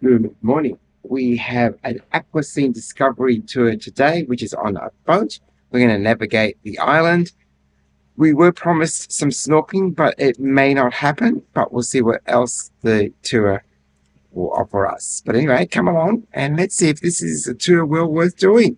Good morning. We have an aqua scene discovery tour today, which is on a boat. We're going to navigate the island. We were promised some snorkeling, but it may not happen, but we'll see what else the tour will offer us. But anyway, come along and let's see if this is a tour well worth doing.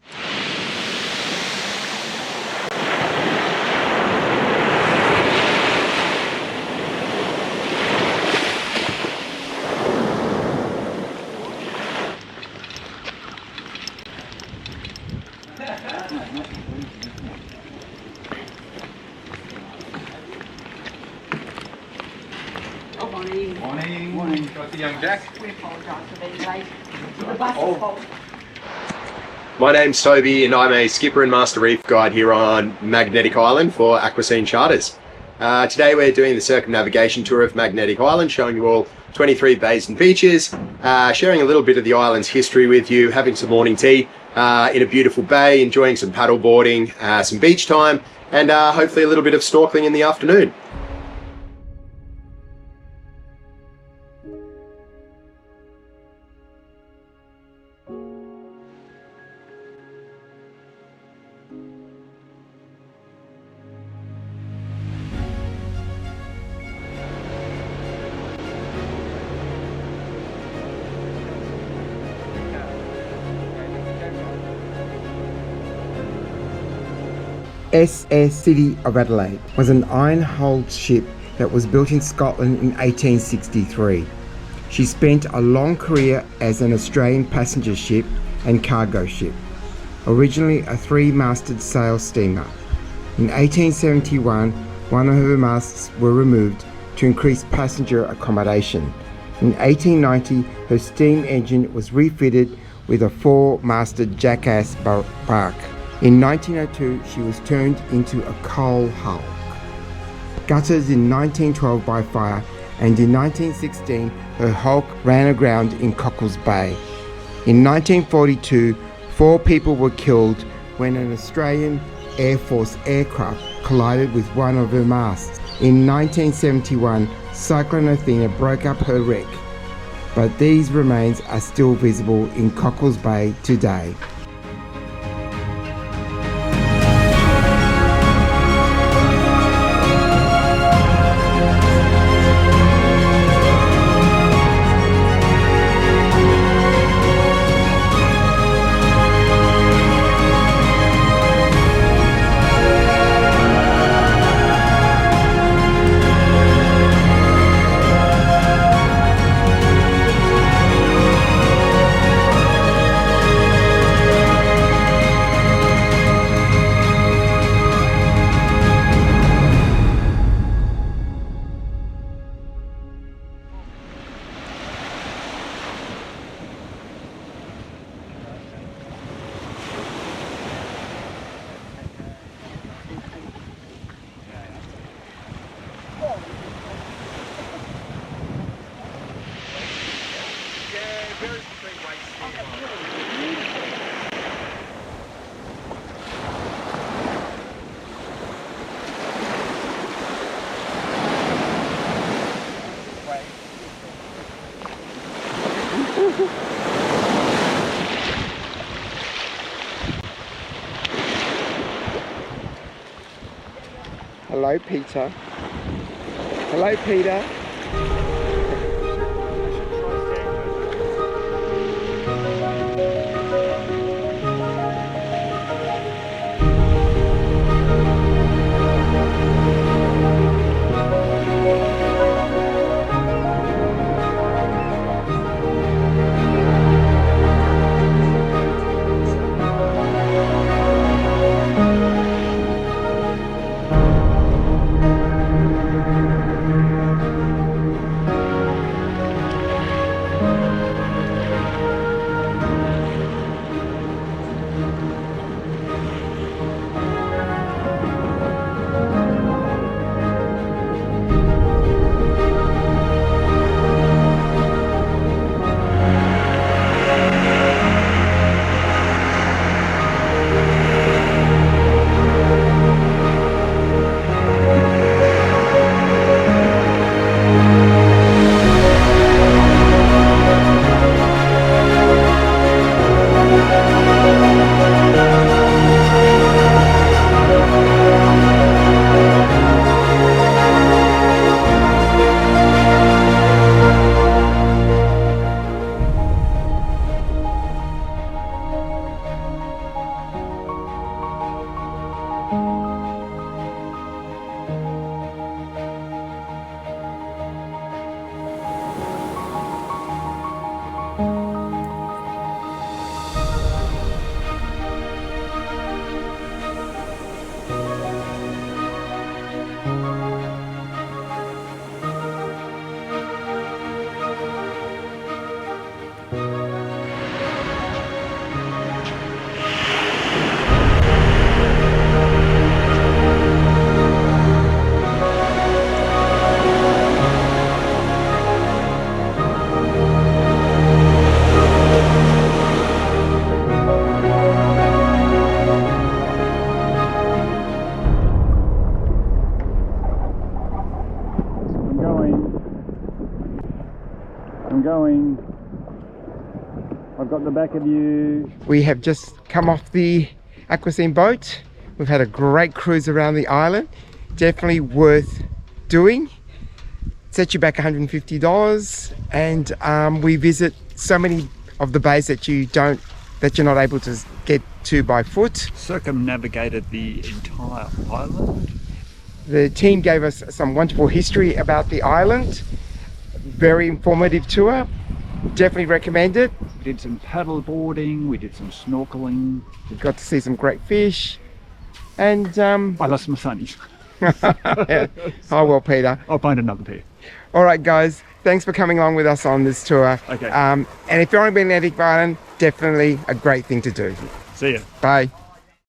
Morning. Got the young Jack. We apologise for being late. The bus is full. My name's Toby and I'm a skipper and master reef guide here on MAGNETiC Island for Aquascene Charters. Today we're doing the circumnavigation tour of MAGNETiC Island, showing you all 23 bays and beaches, sharing a little bit of the island's history with you, having some morning tea in a beautiful bay, enjoying some paddle boarding, some beach time, and hopefully a little bit of snorkeling in the afternoon. SS City of Adelaide was an iron-hulled ship that was built in Scotland in 1863. She spent a long career as an Australian passenger ship and cargo ship, originally a three-masted sail steamer. In 1871, one of her masts were removed to increase passenger accommodation. In 1890, her steam engine was refitted with a four-masted jackass bark. In 1902, she was turned into a coal hulk. Gutted in 1912 by fire, and in 1916, her hulk ran aground in Cockles Bay. In 1942, 4 people were killed when an Australian Air Force aircraft collided with one of her masts. In 1971, Cyclone Athena broke up her wreck, but these remains are still visible in Cockles Bay today. Hello, Peter. Hello, Peter. I'm going. I've got the back of you. We have just come off the Aquascene boat. We've had a great cruise around the island. Definitely worth doing. Set you back $150, and we visit so many of the bays that you're not able to get to by foot. Circumnavigated the entire island. The team gave us some wonderful history about the island. Very informative tour. Definitely recommend it. We did some paddle boarding, we did some snorkeling. We got to see some great fish. And I lost my sunnies. oh well, Peter. I'll find another pair. All right, guys. Thanks for coming along with us on this tour. Okay. And if you're on Magnetic Island, definitely a great thing to do. See ya. Bye.